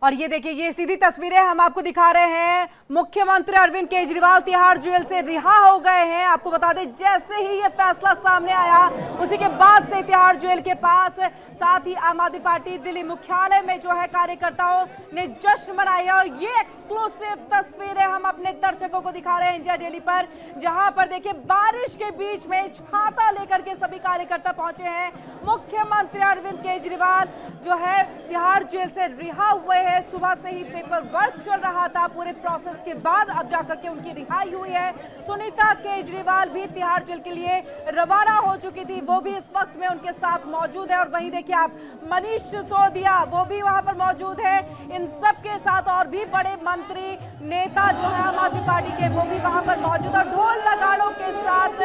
और ये देखिए, ये सीधी तस्वीरें हम आपको दिखा रहे हैं। मुख्यमंत्री अरविंद केजरीवाल तिहाड़ जेल से रिहा हो गए हैं। आपको बता दें, जैसे ही ये फैसला सामने आया उसी के बाद से तिहाड़ जेल के पास, साथ ही आम आदमी पार्टी दिल्ली मुख्यालय में जो है कार्यकर्ताओं ने जश्न मनाया। और ये एक्सक्लूसिव तस्वीरें हम अपने दर्शकों को दिखा रहे हैं इंडिया डेली पर, जहां पर देखिए बारिश के बीच में छाता लेकर के सभी कार्यकर्ता पहुंचे हैं। मुख्यमंत्री अरविंद केजरीवाल जो है तिहाड़ जेल से रिहा हुए हैं। सुबह से ही पेपर वर्क चल रहा था, पूरे प्रोसेस के बाद अब जाकर के उनकी रिहाई हुई है। सुनीता केजरीवाल भी तिहाड़ जेल के लिए रवाना हो चुकी थी, वो भी इस वक्त में उनके साथ मौजूद है। और वहीं देखिए आप, मनीष सिसोदिया वो भी वहां पर मौजूद है। इन सब के साथ और भी बड़े मंत्री नेता जो है आम आदमी पार्टी के, वो भी वहां पर मौजूद है। ढोल नगाड़ों के साथ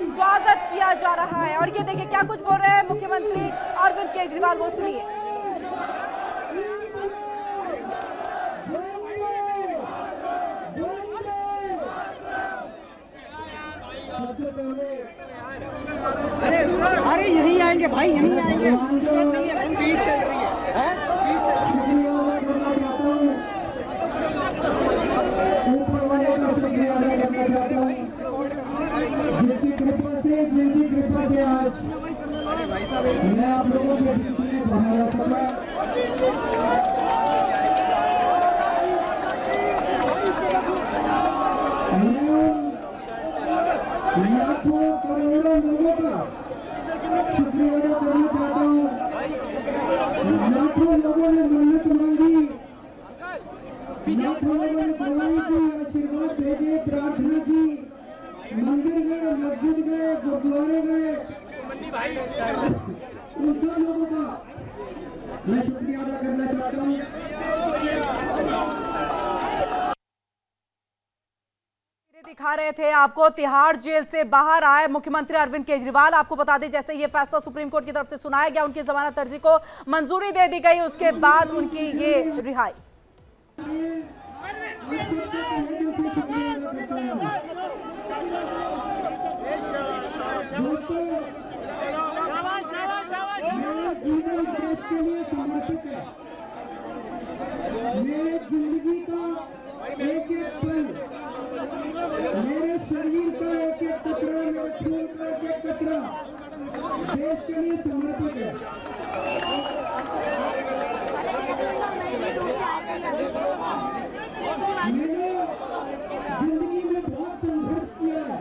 स्वागत किया जा रहा है। और ये देखिए क्या कुछ बोल रहे हैं मुख्यमंत्री अरविंद केजरीवाल, वो सुनिए। अरे यहीं आएंगे भाई, यहीं आएंगे। स्पीच चल रही है, स्पीच चल रही जिनकी कृपा से आज मैं आप लोगों के बीच में लाखों करोड़ों लोगों का शुक्रिया करना चाहता हूँ। लाखों लोगों ने मन्नत मांगी, लाखों लोगों ने दुआएं की, आशीर्वाद भेजे, प्रार्थना की, मंदिर गए, मस्जिद गए, गुरुद्वारे गए, उन सब लोगों का मैं शुक्रिया अदा करना चाहता हूँ। दिखा रहे थे आपको तिहाड़ जेल से बाहर आए मुख्यमंत्री अरविंद केजरीवाल। आपको बता दें, जैसे ये फैसला सुप्रीम कोर्ट की तरफ से सुनाया गया, उनकी जमानत अर्जी को मंजूरी दे दी गई, उसके बाद उनकी ये रिहाई। मेरे जिंदगी का एक एक पल, मेरे शरीर का एक एक कतरा, मेरे खून का एक एक कतरा देश के लिए समर्पित है। मैंने जिंदगी में बहुत संघर्ष किया है,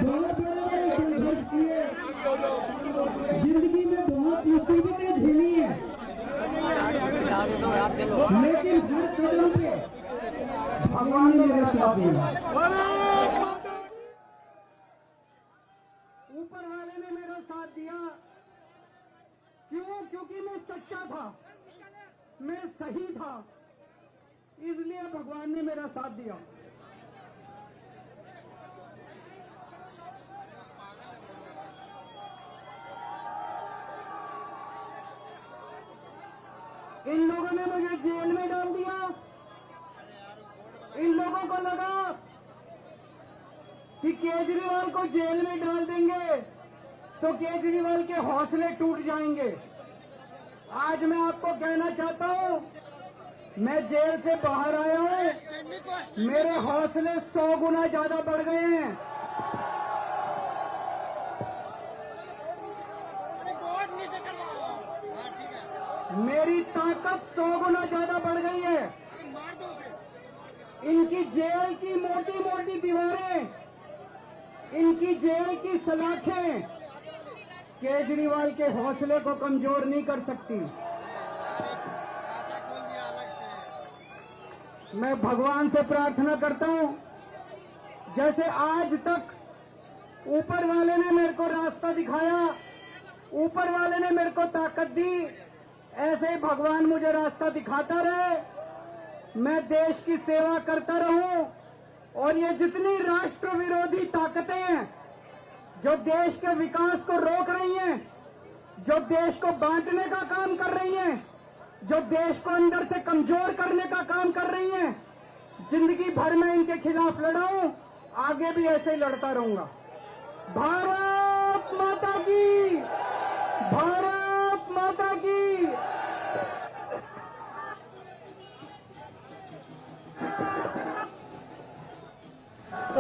बहुत बड़े संघर्ष किए, जिंदगी में बहुत मुसीबतें झेली है, लेकिन हर कदम पे भगवान ने मेरा साथ दिया। ऊपर वाले ने मेरा साथ दिया। क्यों? क्योंकि मैं सच्चा था, मैं सही था, इसलिए भगवान ने मेरा साथ दिया। इन लोगों ने मुझे जेल में डाल दिया। इन लोगों को लगा कि केजरीवाल को जेल में डाल देंगे तो केजरीवाल के हौसले टूट जाएंगे। आज मैं आपको कहना चाहता हूं, मैं जेल से बाहर आया हूं, मेरे हौसले 100 गुना ज्यादा बढ़ गए हैं। मेरी ताकत 100 गुना ज्यादा बढ़ गई है। इनकी जेल की मोटी मोटी दीवारें, इनकी जेल की सलाखें केजरीवाल के हौसले को कमजोर नहीं कर सकती। मैं भगवान से प्रार्थना करता हूं, जैसे आज तक ऊपर वाले ने मेरे को रास्ता दिखाया, ऊपर वाले ने मेरे को ताकत दी, ऐसे ही भगवान मुझे रास्ता दिखाता रहे, मैं देश की सेवा करता रहूं। और ये जितनी राष्ट्र विरोधी ताकतें हैं जो देश के विकास को रोक रही हैं, जो देश को बांटने का काम कर रही हैं, जो देश को अंदर से कमजोर करने का काम कर रही हैं, जिंदगी भर मैं इनके खिलाफ लड़ा हूं, आगे भी ऐसे ही लड़ता रहूंगा। भारत माता की, भारत माता की।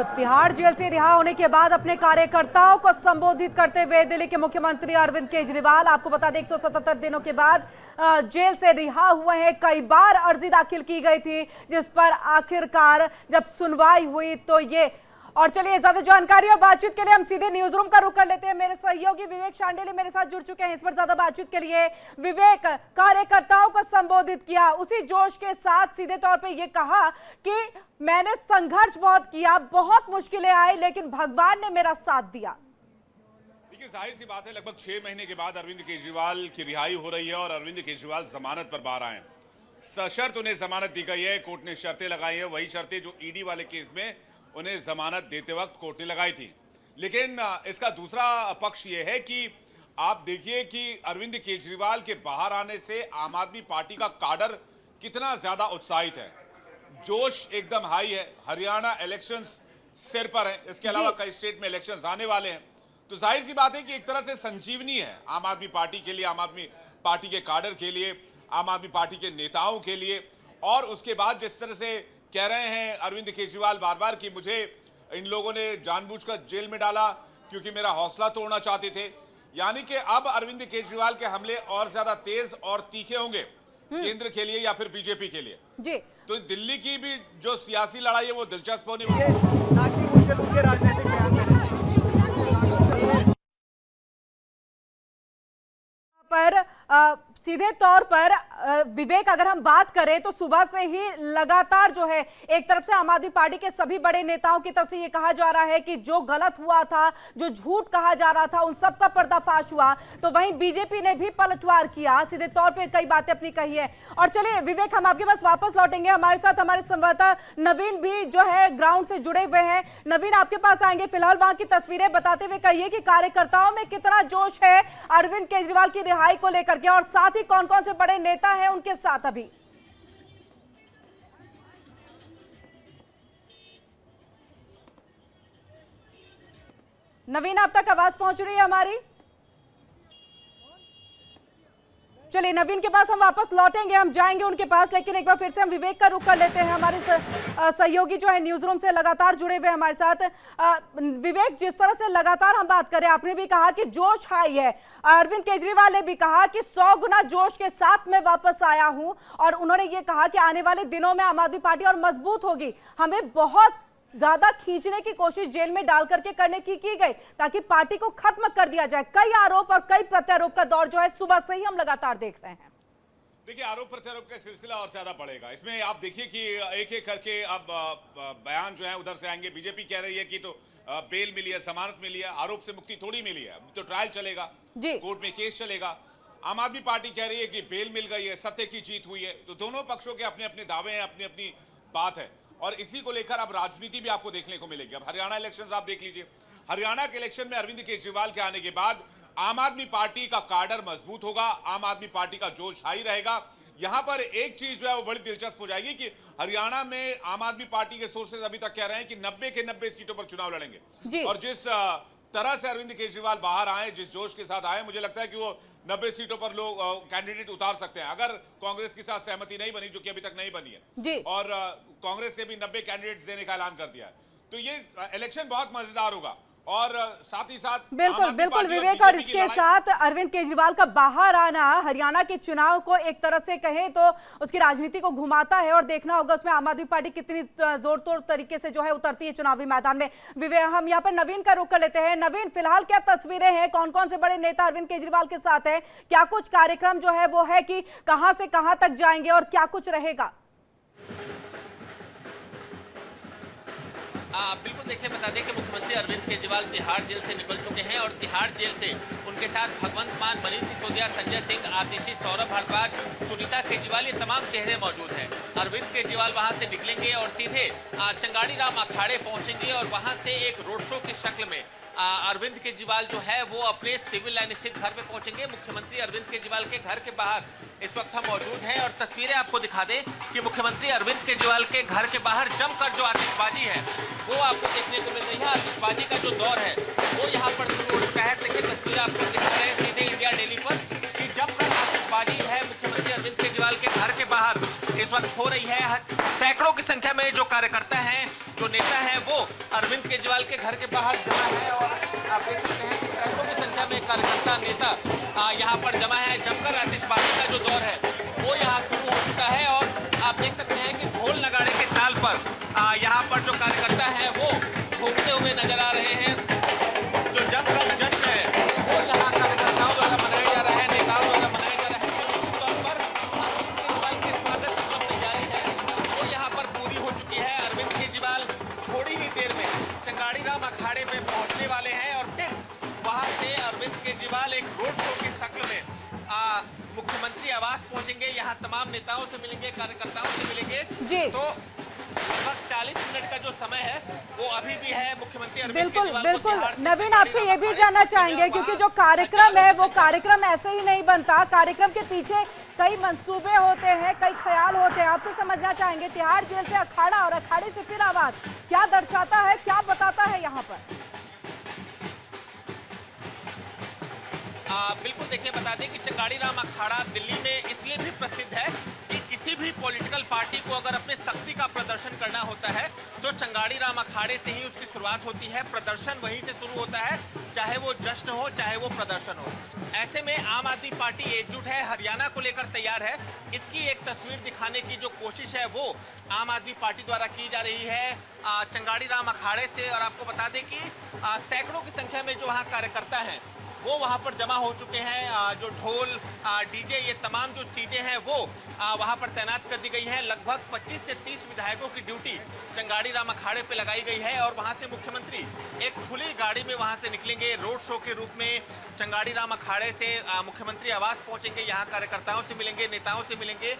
तो तिहाड़ जेल से रिहा होने के बाद अपने कार्यकर्ताओं को संबोधित करते हुए दिल्ली के मुख्यमंत्री अरविंद केजरीवाल, आपको बता दें 177 दिनों के बाद जेल से रिहा हुए हैं। कई बार अर्जी दाखिल की गई थी जिस पर आखिरकार जब सुनवाई हुई तो ये। और चलिए ज्यादा जानकारी और बातचीत के लिए हम सीधे न्यूज रूम का रुख कर लेते हैं। मेरे सहयोगी विवेक शांडिल्य मेरे साथ जुड़ चुके हैं इस पर ज्यादा बातचीत के लिए। विवेक, कार्यकर्ताओं को संबोधित किया, उसी जोश के साथ सीधे तौर पे ये कहा कि मैंने संघर्ष बहुत किया, बहुत मुश्किलें आई, लेकिन भगवान ने मेरा साथ दिया। देखिए, जाहिर सी बात है, लगभग 6 महीने के बाद अरविंद केजरीवाल की रिहाई हो रही है और अरविंद केजरीवाल जमानत पर बाहर आए। सशर्त उन्हें जमानत दी गई है। कोर्ट ने शर्तें लगाई है, वही शर्तें जो ईडी वाले केस में उन्हें जमानत देते वक्त कोर्ट ने लगाई थी। लेकिन इसका दूसरा पक्ष यह है कि आप देखिए कि अरविंद केजरीवाल के बाहर आने से आम आदमी पार्टी का काडर कितना ज्यादा उत्साहित है। जोश एकदम हाई है। हरियाणा इलेक्शंस सिर पर है, इसके अलावा कई स्टेट में इलेक्शंस आने वाले हैं। तो जाहिर सी बात है कि एक तरह से संजीवनी है आम आदमी पार्टी के लिए, आम आदमी पार्टी के काडर के लिए, आम आदमी पार्टी के नेताओं के लिए। और उसके बाद जिस तरह से कह रहे हैं अरविंद केजरीवाल बार बार कि मुझे इन लोगों ने जानबूझकर जेल में डाला क्योंकि मेरा हौसला तोड़ना चाहते थे, यानी कि अब अरविंद केजरीवाल के हमले और ज्यादा तेज और तीखे होंगे केंद्र के लिए या फिर बीजेपी के लिए जी। तो दिल्ली की भी जो सियासी लड़ाई है वो दिलचस्प होने राजनीतिक बयान देने पर सीधे तौर पर विवेक, अगर हम बात करें तो सुबह से ही लगातार जो है एक तरफ से आम आदमी पार्टी के सभी बड़े नेताओं की तरफ से ये कहा जा रहा है कि जो गलत हुआ था, जो झूठ कहा जा रहा था, उन सब का पर्दाफाश हुआ। तो वहीं बीजेपी ने भी पलटवार किया, सीधे तौर पे कई बातें अपनी कही है। और चलिए विवेक, हम आपके पास वापस लौटेंगे। हमारे साथ हमारे संवाददाता नवीन भी जो है ग्राउंड से जुड़े हुए हैं। नवीन, आपके पास आएंगे। फिलहाल वहां की तस्वीरें बताते हुए कहिए कि कार्यकर्ताओं में कितना जोश है अरविंद केजरीवाल की रिहाई को लेकर के, और साथ ही कौन कौन से बड़े नेता हैं उनके साथ अभी। नवीन, आप तक आवाज पहुंच रही है हमारी? चलिए नवीन के पास हम वापस लौटेंगे, हम जाएंगे उनके पास, लेकिन एक बार फिर से हम विवेक का रुख कर लेते हैं। हमारे सहयोगी जो है न्यूज रूम से लगातार जुड़े हुए हमारे साथ। विवेक, जिस तरह से लगातार हम बात करें, आपने भी कहा कि जोश हाई है, अरविंद केजरीवाल ने भी कहा कि 100 गुना जोश के साथ मैं वापस आया हूं, और उन्होंने ये कहा कि आने वाले दिनों में आम आदमी पार्टी और मजबूत होगी। हमें बहुत ज्यादा खींचने की कोशिश जेल में डाल करके करने की गई ताकि पार्टी को खत्म कर दिया जाए। कई आरोप और कई प्रत्यारोप का दौर जो है सुबह से ही हम लगातार देख रहे हैं। देखिए, आरोप प्रत्यारोप का सिलसिला और ज्यादा बढ़ेगा। इसमें आप देखिए कि एक एक करके अब बयान जो है उधर से आएंगे। बीजेपी कह रही है कि तो बेल मिली है, जमानत मिली है, आरोप से मुक्ति थोड़ी मिली है, तो ट्रायल चलेगा, कोर्ट में केस चलेगा। आम आदमी पार्टी कह रही है कि बेल मिल गई है, सत्य की जीत हुई है। तो दोनों पक्षों के अपने अपने दावे हैं, अपनी अपनी बात है, और इसी को लेकर अब राजनीति भी आपको देखने को मिलेगी। अब हरियाणा इलेक्शंस आप देख लीजिए। हरियाणा के इलेक्शन में अरविंद केजरीवाल के आने के बाद आम आदमी पार्टी का काडर मजबूत होगा, आम आदमी पार्टी का जोश हाई रहेगा। यहां पर एक चीज जो है वो बड़ी दिलचस्प हो जाएगी कि हरियाणा में आम आदमी पार्टी के सोर्सेज अभी तक कह रहे हैं कि 90 के 90 सीटों पर चुनाव लड़ेंगे। और जिस तरह से अरविंद केजरीवाल बाहर आए, जिस जोश के साथ आए, मुझे लगता है कि वो 90 सीटों पर लोग कैंडिडेट उतार सकते हैं, अगर कांग्रेस के साथ सहमति नहीं बनी, जो कि अभी तक नहीं बनी है। और कांग्रेस ने भी 90 कैंडिडेट्स देने का ऐलान कर दिया है। तो ये इलेक्शन बहुत मजेदार होगा। और साथ ही साथ बिल्कुल बिल्कुल विवेक, और इसके साथ अरविंद केजरीवाल का बाहर आना हरियाणा के चुनाव को एक तरह से कहें तो उसकी राजनीति को घुमाता है, और देखना होगा उसमें आम आदमी पार्टी कितनी जोरतोड़ तरीके से जो है उतरती है चुनावी मैदान में। विवेक, हम यहाँ पर नवीन का रुख कर लेते हैं। नवीन, फिलहाल क्या तस्वीरें हैं, कौन कौन से बड़े नेता अरविंद केजरीवाल के साथ है, क्या कुछ कार्यक्रम जो है वो है कि कहां से कहां तक जाएंगे और क्या कुछ रहेगा? बिल्कुल, देखिए बता दें कि मुख्यमंत्री अरविंद केजरीवाल तिहाड़ जेल से निकल चुके हैं, और तिहाड़ जेल से उनके साथ भगवंत मान, मनीष सिसोदिया, संजय सिंह, आतिशी, सौरभ भारद्वाज, सुनीता केजरीवाल, ये तमाम चेहरे मौजूद हैं। अरविंद केजरीवाल वहां से निकलेंगे और सीधे चंगाड़ी राम अखाड़े पहुंचेंगे, और वहां से एक रोड शो की शक्ल में अरविंद केजरीवाल जो है वो अपने सिविल लाइन स्थित घर पे पहुंचेंगे। मुख्यमंत्री अरविंद केजरीवाल के घर के बाहर इस वक्त हम मौजूद हैं, और तस्वीरें आपको दिखा दें कि मुख्यमंत्री अरविंद केजरीवाल के घर के बाहर जमकर जो आतिशबाजी है वो आपको देखने को मिल रही है। आतिशबाजी का जो दौर है वो यहाँ पर शुरू हो चुका है। देखिए तस्वीरें आपको दिखा रहे हैं सीधे इंडिया डेली पर कि जमकर आतिशबाजी है मुख्यमंत्री अरविंद केजरीवाल के घर के बाहर इस वक्त हो रही है। सैकड़ों की संख्या में जो कार्यकर्ता हैं, जो नेता है वो अरविंद केजरीवाल के घर के बाहर जमा है और आप देख सकते हैं कि सैकड़ों की संख्या में कार्यकर्ता नेता यहाँ पर जमा है। जमकर आतिशबाजी का जो दौर है वो यहाँ शुरू हो चुका है और आप देख सकते हैं कि ढोल नगाड़े के ताल पर यहाँ पर जो कार्यकर्ता है वो घूमते हुए नजर आ रहे हैं। जो जमकर जश्न है वो यहाँ कार्यकर्ताओं द्वारा मनाया जा रहा है, नेताओं द्वारा मनाया जा रहा है। निश्चित तौर पर अरविंद केजरीवाल के स्वागत की जो तैयारी है वो यहाँ पर पूरी हो चुकी है। अरविंद केजरीवाल थोड़ी ही देर में चंगाड़ी राम अखाड़े में पहुंचने वाले हैं और फिर वहां से अरविंद केजरीवाल एक रोड शो की शक्ल में मुख्यमंत्री आवास पहुंचेंगे। यहाँ तमाम नेताओं से मिलेंगे, कार्यकर्ताओं से मिलेंगे। जी। तो लगभग 40 मिनट का जो समय है वो अभी भी है। मुख्यमंत्री अरविंद बिल्कुल केजरीवाल को बिल्कुल बिहार से नवीन, चंगाड़ी आपसे राम ये भी अखाड़े जानना पहुंचेंगे चाहेंगे और क्योंकि वहां जो कार्यक्रम है वो 45 कार्यक्रम ऐसे ही नहीं बनता, कार्यक्रम के पीछे कई मंसूबे होते हैं, कई ख्याल होते हैं। आपसे समझना चाहेंगे तिहाड़ जेल से अखाड़ा और अखाड़े से फिर आवाज क्या दर्शाता है, क्या बताता है यहाँ पर? बिल्कुल देखिए, बता दें कि चंगाड़ी राम अखाड़ा दिल्ली में इसलिए भी प्रसिद्ध है कि किसी भी पॉलिटिकल पार्टी को अगर अपने शक्ति का प्रदर्शन करना होता है तो चंगाड़ी राम अखाड़े से ही उसकी शुरुआत होती है। प्रदर्शन वहीं से शुरू होता है, चाहे वो जश्न हो चाहे वो प्रदर्शन हो। ऐसे में आम आदमी पार्टी एकजुट है, हरियाणा को लेकर तैयार है। इसकी एक तस्वीर दिखाने की जो कोशिश है वो आम आदमी पार्टी द्वारा की जा रही है चंगाड़ी राम अखाड़े से। और आपको बता दें कि सैकड़ों की संख्या में जो वहाँ कार्यकर्ता हैं वो वहां पर जमा हो चुके हैं। जो ढोल डीजे ये तमाम जो चीजें हैं वो वहां पर तैनात कर दी गई हैं। लगभग 25 से 30 विधायकों की ड्यूटी चंगाड़ी राम अखाड़े पे लगाई गई है और वहां से मुख्यमंत्री एक खुली गाड़ी में वहां से निकलेंगे। रोड शो के रूप में चंगाड़ी राम अखाड़े से मुख्यमंत्री आवास पहुंचेंगे, यहाँ कार्यकर्ताओं से मिलेंगे, नेताओं से मिलेंगे।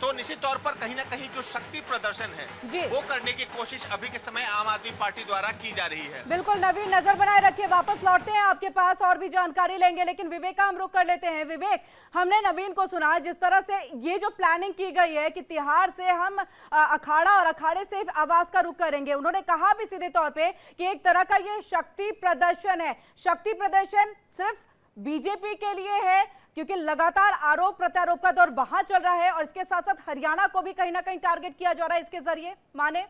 तो निश्चित तौर पर कहीं ना कहीं जो शक्ति प्रदर्शन है वो करने की कोशिश अभी के समय आम आदमी पार्टी द्वारा की जा रही है। बिल्कुल नवीन, नजर बनाए रखिए, वापस लौटते हैं आपके पास और भी जानकारी लेंगे, लेकिन विवेक का हम रुख कर लेते हैं। विवेक, हमने नवीन को सुना जिस तरह से ये जो प्लानिंग की गई है कि तिहाड़ से हम अखाड़ा और अखाड़े से आवाज का रुख करेंगे, उन्होंने कहा भी सीधे तौर पे कि एक तरह का ये शक्ति प्रदर्शन है। शक्ति प्रदर्शन सिर्फ बीजेपी के लिए है क्योंकि लगातार आरोप प्रत्यारोप का दौर वहां चल रहा है और इसके साथ साथ हरियाणा को भी कहीं ना कहीं टारगेट किया जा रहा है इसके जरिए, माने?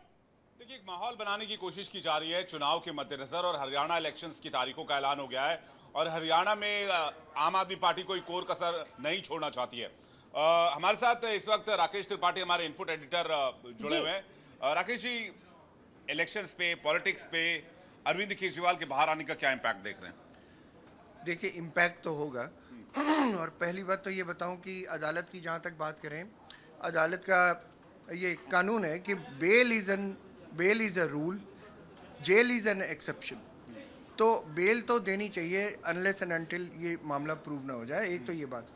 देखिए, एक माहौल बनाने की कोशिश की जा रही है चुनाव के मद्देनजर और हरियाणा इलेक्शंस की तारीखों का ऐलान हो गया है और हरियाणा में आम आदमी पार्टी कोई कोर कसर नहीं छोड़ना चाहती है। हमारे साथ इस वक्त राकेश त्रिपाठी हमारे इनपुट एडिटर जुड़े हुए हैं। राकेश जी, इलेक्शंस पे, पॉलिटिक्स पे अरविंद केजरीवाल के बाहर आने का क्या इम्पैक्ट देख रहे हैं? देखिए, इम्पैक्ट तो होगा और पहली बात तो ये बताऊं कि अदालत की जहाँ तक बात करें, अदालत का ये कानून है कि bail is a rule, jail is an exception. तो बेल तो देनी चाहिए अनलेस एंड अनटिल ये मामला प्रूव ना हो जाए। एक तो ये बात।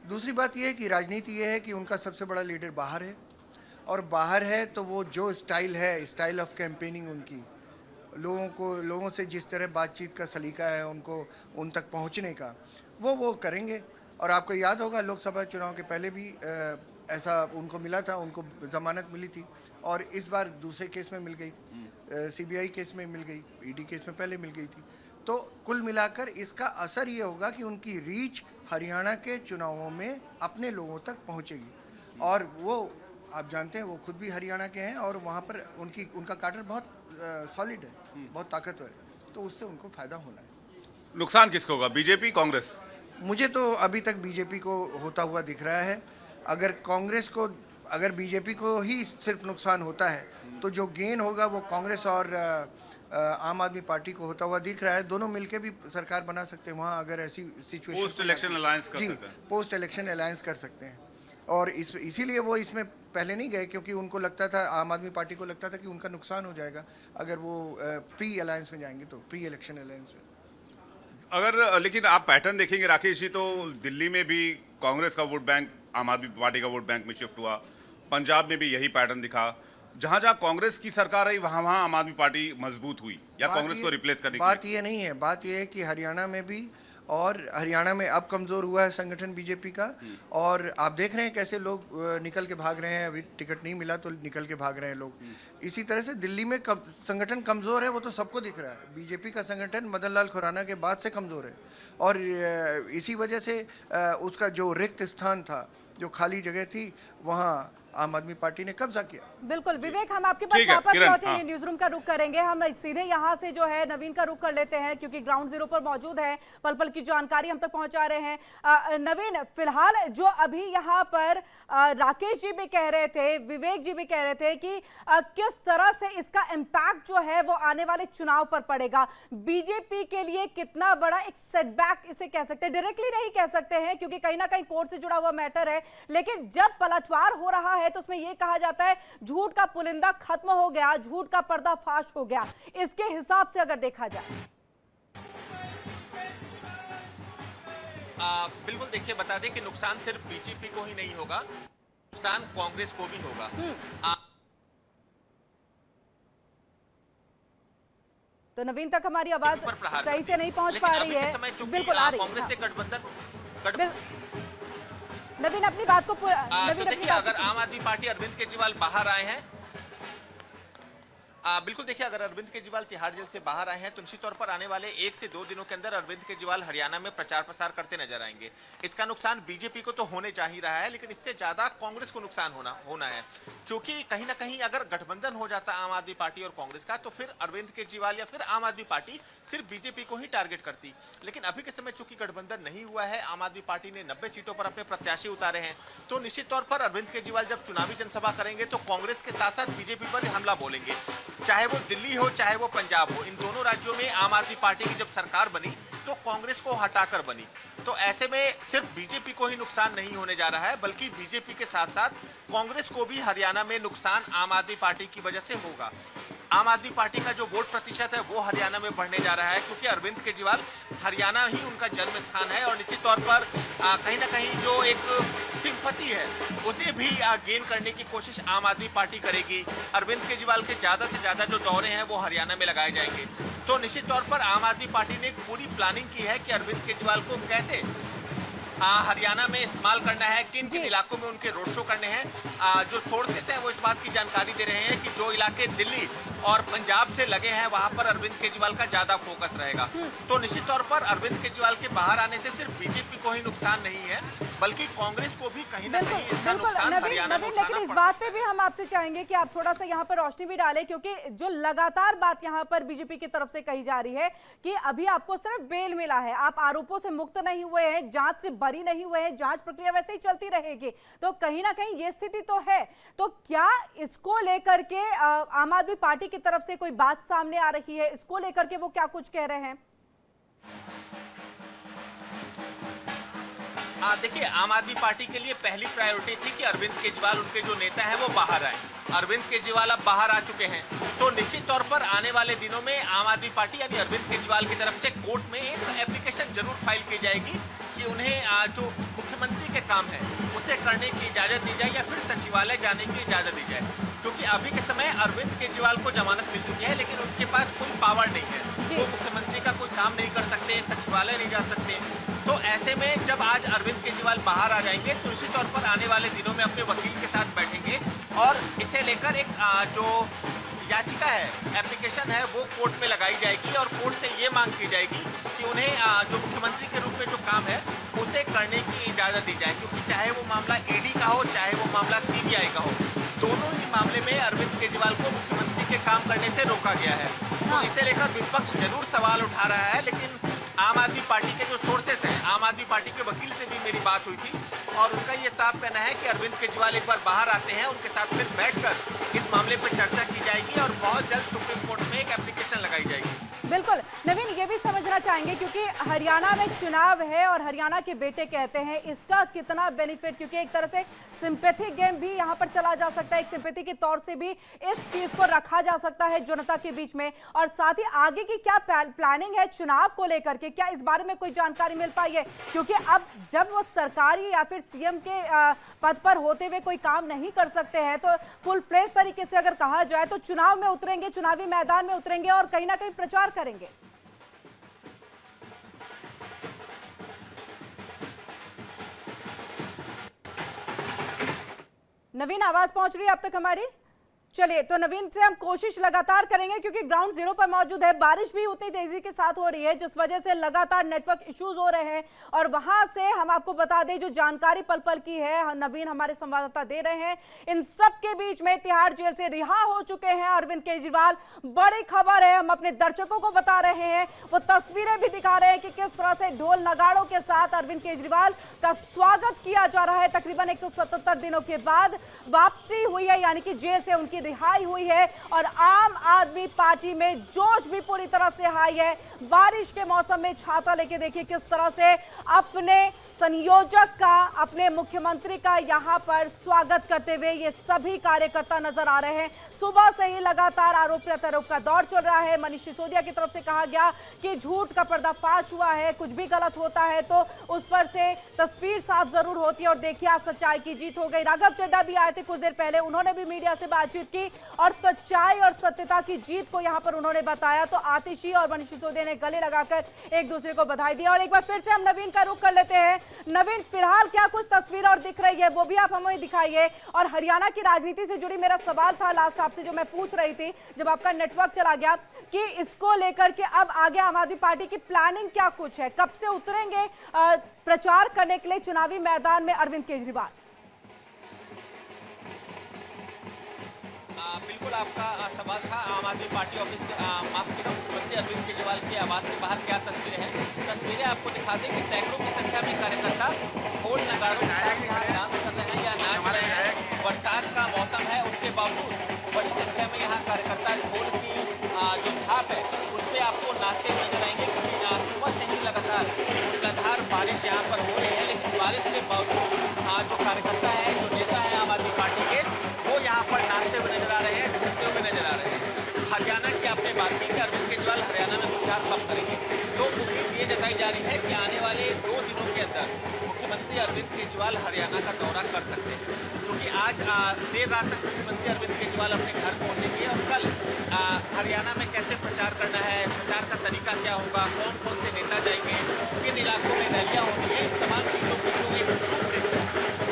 दूसरी बात ये है कि राजनीति ये है कि उनका सबसे बड़ा लीडर बाहर है और बाहर है तो वो जो स्टाइल है, स्टाइल ऑफ कैंपेनिंग उनकी, लोगों से जिस तरह बातचीत का सलीका है उनको उन तक पहुंचने का, वो करेंगे। और आपको याद होगा लोकसभा चुनाव के पहले भी ऐसा उनको मिला था, उनको जमानत मिली थी और इस बार दूसरे केस में मिल गई, सीबीआई केस में मिल गई, ईडी केस में पहले मिल गई थी। तो कुल मिलाकर इसका असर ये होगा कि उनकी रीच हरियाणा के चुनावों में अपने लोगों तक पहुंचेगी। और वो आप जानते हैं वो खुद भी हरियाणा के हैं और वहाँ पर उनका काडर बहुत सॉलिड है, बहुत ताकतवर है, तो उससे उनको फायदा होना है। नुकसान किसको होगा, बीजेपी कांग्रेस? मुझे तो अभी तक बीजेपी को होता हुआ दिख रहा है। अगर बीजेपी को ही सिर्फ नुकसान होता है तो जो गेन होगा वो कांग्रेस और आम आदमी पार्टी को होता हुआ दिख रहा है। दोनों मिलकर भी सरकार बना सकते हैं वहाँ, अगर ऐसी सिचुएशन पोस्ट इलेक्शन अलायंस कर जी सकते हैं। पोस्ट इलेक्शन अलायंस कर सकते हैं। और इसीलिए वो इसमें पहले नहीं गए क्योंकि उनको लगता था, आम आदमी पार्टी को लगता था कि उनका नुकसान हो जाएगा अगर वो प्री अलायंस में जाएंगे, तो प्री इलेक्शन अलायंस में। अगर लेकिन आप पैटर्न देखेंगे राकेश जी, तो दिल्ली में भी कांग्रेस का वोट बैंक आम आदमी पार्टी का वोट बैंक में शिफ्ट हुआ, पंजाब में भी यही पैटर्न दिखा। जहां जहां कांग्रेस की सरकार रही वहां वहां आम आदमी पार्टी मजबूत हुई या कांग्रेस को रिप्लेस करने की बात ये नहीं है। बात ये है कि हरियाणा में भी, और हरियाणा में अब कमज़ोर हुआ है संगठन बीजेपी का, और आप देख रहे हैं कैसे लोग निकल के भाग रहे हैं। अभी टिकट नहीं मिला तो निकल के भाग रहे हैं लोग। इसी तरह से दिल्ली में संगठन कमज़ोर है, वो तो सबको दिख रहा है। बीजेपी का संगठन मदन लाल खुराना के बाद से कमज़ोर है और इसी वजह से उसका जो रिक्त स्थान था, जो खाली जगह थी, वहाँ आम आदमी पार्टी ने कब्जा किया। बिल्कुल विवेक, हम आपके पास ठीक है, वापस किरण, लौटेंगे, हाँ। न्यूज रूम का रुख करेंगे। हम सीधे यहाँ से जो है नवीन का रुख कर लेते हैं क्योंकि ग्राउंड जीरो पर मौजूद है, पल पल की जानकारी हम तक पहुंचा रहे हैं। नवीन, फिलहाल जो अभी यहाँ पर राकेश जी भी कह रहे थे, विवेक जी भी कह रहे थे कि किस तरह से इसका इम्पैक्ट जो है वो आने वाले चुनाव पर पड़ेगा, बीजेपी के लिए कितना बड़ा एक सेटबैक इसे कह सकते हैं, डायरेक्टली नहीं कह सकते हैं क्योंकि कहीं ना कहीं कोर्ट से जुड़ा हुआ मैटर है, लेकिन जब पलटवार हो रहा है तो उसमें यह कहा जाता है झूठ का पुलिंदा खत्म हो गया, झूठ का पर्दाफाश हो गया। इसके हिसाब से अगर देखा जाए बिल्कुल, देखिए बता दें कि नुकसान सिर्फ बीजेपी को ही नहीं होगा, नुकसान कांग्रेस को भी होगा। तो नवीन तक हमारी आवाज पर प्रहार सही से नहीं पहुंच लेकिन पा अभी रही के है। समय चूंकि, बिल्कुल आ रही है, कांग्रेस हाँ। से गठबंधन नवीन अपनी बात को तो नवीन अपनी देखिए, बात अगर आम आदमी पार्टी अरविंद केजरीवाल बाहर आए हैं, बिल्कुल देखिए, अगर अरविंद केजरीवाल तिहाड़ जेल से बाहर आए हैं तो निश्चित तौर पर आने वाले 1 से 2 दिनों के अंदर अरविंद केजरीवाल हरियाणा में प्रचार प्रसार करते नजर आएंगे। इसका नुकसान बीजेपी को तो होने जा ही रहा है, लेकिन इससे ज्यादा कांग्रेस को नुकसान होना है, क्योंकि कहीं ना कहीं अगर गठबंधन हो जाता आम आदमी पार्टी और कांग्रेस का, तो फिर अरविंद केजरीवाल या फिर आम आदमी पार्टी सिर्फ बीजेपी को ही टारगेट करती। लेकिन अभी के समय चूंकि गठबंधन नहीं हुआ है, आम आदमी पार्टी ने 90 सीटों पर अपने प्रत्याशी उतारे हैं, तो निश्चित तौर पर अरविंद केजरीवाल जब चुनावी जनसभा करेंगे तो कांग्रेस के साथ साथ बीजेपी पर हमला बोलेंगे, चाहे वो दिल्ली हो चाहे वो पंजाब हो। इन दोनों राज्यों में आम आदमी पार्टी की जब सरकार बनी तो कांग्रेस को हटाकर बनी, तो ऐसे में सिर्फ बीजेपी को ही नुकसान नहीं होने जा रहा है, बल्कि बीजेपी के साथ साथ कांग्रेस को भी हरियाणा में नुकसान आम आदमी पार्टी की वजह से होगा। आम आदमी पार्टी का जो वोट प्रतिशत है वो हरियाणा में बढ़ने जा रहा है, क्योंकि अरविंद केजरीवाल हरियाणा ही उनका जन्म स्थान है और निश्चित तौर पर कहीं ना कहीं जो एक सिंपैथी है उसे भी गेन करने की कोशिश आम आदमी पार्टी करेगी। अरविंद केजरीवाल के ज्यादा से ज्यादा जो दौरे हैं वो हरियाणा में लगाए जाएंगे, तो निश्चित तौर पर आम आदमी पार्टी ने एक पूरी प्लानिंग की है कि अरविंद केजरीवाल को कैसे हरियाणा में इस्तेमाल करना है, किन किन इलाकों में उनके रोड शो करने हैं। जो सोर्सेस हैं वो इस बात की जानकारी दे रहे हैं कि जो इलाके दिल्ली और पंजाब से लगे हैं वहां पर अरविंद केजरीवाल का ज्यादा फोकस रहेगा। तो निश्चित तौर पर अरविंद केजरीवाल के बाहर आने से सिर्फ बीजेपी को ही नुकसान नहीं है, बल्कि कांग्रेस को भी कहीं ना कहीं इसका नुकसान हरियाणा में उठाना लेकिन इस बात पे भी हम आपसे चाहेंगे कि आप थोड़ा सा यहाँ पर रोशनी भी डालें, क्योंकि जो लगातार बात यहाँ पर बीजेपी की तरफ से कही जा रही है कि अभी आपको सिर्फ बेल मिला है, आप आरोपों से मुक्त नहीं हुए हैं, जांच से बरी नहीं हुए हैं, जांच प्रक्रिया वैसे ही चलती रहेगी, तो कहीं ना कहीं ये स्थिति तो है। तो क्या इसको लेकर के आम आदमी पार्टी की तरफ से कोई बात सामने आ रही है, इसको लेकर के वो क्या कुछ कह रहे हैं? देखिए, आम आदमी पार्टी के लिए पहली प्रायोरिटी थी कि अरविंद केजरीवाल उनके जो नेता हैं वो बाहर आए। अरविंद केजरीवाल अब बाहर आ चुके हैं, तो निश्चित तौर पर आने वाले दिनों में आम आदमी पार्टी यानी अरविंद केजरीवाल की तरफ से कोर्ट में एक एप्लीकेशन जरूर फाइल की जाएगी कि उन्हें जो मुख्यमंत्री के काम है उसे करने की इजाजत दी जाए या फिर सचिवालय जाने की इजाजत दी जाए, क्योंकि अभी के समय अरविंद केजरीवाल को जमानत मिल चुकी है, लेकिन उनके पास कोई पावर नहीं है, वो मुख्यमंत्री का कोई काम नहीं कर सकते, सचिवालय नहीं जा सकते। तो ऐसे में जब आज अरविंद केजरीवाल बाहर आ जाएंगे तो निश्चित तौर पर आने वाले दिनों में अपने वकील के साथ बैठेंगे और इसे लेकर एक जो याचिका है, एप्लीकेशन है, वो कोर्ट में लगाई जाएगी और कोर्ट से ये मांग की जाएगी कि उन्हें जो मुख्यमंत्री के रूप में जो काम है उसे करने की इजाजत दी जाए, क्योंकि चाहे वो मामला ईडी का हो चाहे वो मामला सीबीआई का हो, दोनों ही मामले में अरविंद केजरीवाल को मुख्यमंत्री के काम करने से रोका गया है। तो इसे लेकर विपक्ष जरूर सवाल उठा रहा है, लेकिन आम आदमी पार्टी के जो सोर्सेस हैं, आम आदमी पार्टी के वकील से भी मेरी बात हुई थी और उनका ये साफ कहना है कि अरविंद केजरीवाल एक बार बाहर आते हैं, उनके साथ फिर बैठकर इस मामले पर चर्चा की जाएगी और बहुत जल्द सुप्रीम कोर्ट में एक एप्लीकेशन लगाई जाएगी। बिल्कुल नवीन, ये भी समझना चाहेंगे क्योंकि हरियाणा में चुनाव है और हरियाणा के बेटे कहते हैं इसका कितना बेनिफिट, क्योंकि एक तरह से सिंपैथी गेम भी यहाँ पर चला जा सकता है, एक सिंपैथी के तौर से भी इस चीज को रखा जा सकता है जनता के बीच में, और साथ ही आगे की क्या प्लानिंग है चुनाव को लेकर के, क्या इस बारे में कोई जानकारी मिल पाई है? क्योंकि अब जब वो सरकारी या फिर सीएम के पद पर होते हुए कोई काम नहीं कर सकते हैं, तो फुल फ्लेज तरीके से अगर कहा जाए तो चुनाव में उतरेंगे, चुनावी मैदान में उतरेंगे और कहीं ना कहीं प्रचार करेंगे। नवीन, आवाज पहुंच रही है अब तक हमारी? चलिए, तो नवीन से हम कोशिश लगातार करेंगे क्योंकि ग्राउंड जीरो पर मौजूद है। बारिश भी उतनी तेजी के साथ हो रही है जिस वजह से लगातार नेटवर्क इश्यूज हो रहे हैं और वहां से हम आपको बता दें जो जानकारी पल पल की है नवीन हमारे संवाददाता दे रहे हैं। इन सब के बीच में तिहाड़ जेल से रिहा हो चुके हैं अरविंद केजरीवाल। बड़ी खबर है, हम अपने दर्शकों को बता रहे हैं, वो तस्वीरें भी दिखा रहे हैं कि किस तरह से ढोल नगाड़ों के साथ अरविंद केजरीवाल का स्वागत किया जा रहा है। तकरीबन 177 दिनों के बाद वापसी हुई है, यानी कि जेल से उनकी रिहाई हुई है और आम आदमी पार्टी में जोश भी पूरी तरह से हाई है। बारिश के मौसम में छाता लेके देखिए किस तरह से अपने संयोजक का, अपने मुख्यमंत्री का यहां पर स्वागत करते हुए ये सभी कार्यकर्ता नजर आ रहे हैं। सुबह से ही लगातार आरोप प्रत्यारोप का दौर चल रहा है। मनीष सिसोदिया की तरफ से कहा गया कि झूठ का पर्दाफाश हुआ है, कुछ भी गलत होता है तो उस पर से तस्वीर साफ जरूर होती है और देखिए आज सच्चाई की जीत हो गई। राघव चड्ढा भी आए थे कुछ देर पहले, उन्होंने भी मीडिया से बातचीत की और सच्चाई और सत्यता की जीत को यहां पर उन्होंने बताया। तो आतिशी और मनीष सिसोदिया ने गले लगाकर एक दूसरे को बधाई दी। और एक बार फिर से हम नवीन का रुख कर लेते हैं। नवीन, फिलहाल क्या कुछ तस्वीर और दिख रही है वो भी आप हमें दिखाइए। और हरियाणा की राजनीति से जुड़ी मेरा सवाल था लास्ट आपसे जो मैं पूछ रही थी जब आपका नेटवर्क चला गया कि इसको लेकर के अब आगे आम आदमी पार्टी की प्लानिंग क्या कुछ है, कब से उतरेंगे प्रचार करने के लिए चुनावी मैदान में अरविंद केजरीवाल? बिल्कुल आपका सवाल था आम आदमी पार्टी ऑफिस के मुख्यमंत्री अरविंद केजरीवाल के आवास के बाहर क्या तस्वीरें हैं। तस्वीरें आपको दिखा दें कि सैकड़ों की संख्या में कार्यकर्ता ढोल नगाड़ों के साथ यहाँ डांस कर रहे हैं या नाच रहे हैं। बरसात का मौसम है उसके बावजूद बड़ी संख्या में यहाँ कार्यकर्ता ढोल की जो थाप है उस पर आपको नाचते नजर आएंगे क्योंकि सुबह से ही लगातार मूसलाधार बारिश यहाँ पर हो रही है। लेकिन बारिश के बावजूद जो कार्यकर्ता है, जो नेता है आम आदमी पार्टी के, वो यहाँ पर नाचते हुए नजर आ रहे हैं, झूमते हुए नजर आ रहे हैं। हरियाणा की आपने बात की कि अरविंद केजरीवाल हरियाणा में प्रचार कब करेंगे, तो उम्मीद ये जताई जा रही है कि आने वाले 2 दिनों के अंदर मुख्यमंत्री अरविंद केजरीवाल हरियाणा का दौरा कर सकते हैं। क्योंकि आज देर रात तक मुख्यमंत्री अरविंद केजरीवाल अपने घर पहुंचेंगे और कल हरियाणा में कैसे प्रचार करना है, प्रचार का तरीका क्या होगा, कौन कौन से नेता जाएंगे, किन इलाकों में रैलियां होनी है, तमाम चीज़ों की जो एक रूपरेखा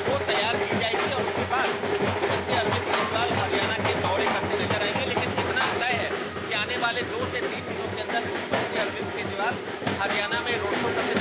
वो तैयार की जाएगी और उसके बाद मुख्यमंत्री अरविंद केजरीवाल हरियाणा के दौरे करते नजर आएंगे। लेकिन इतना तय है कि आने वाले 2 से 3 दिनों के अंदर मुख्यमंत्री अरविंद केजरीवाल हरियाणा में रोड शो करते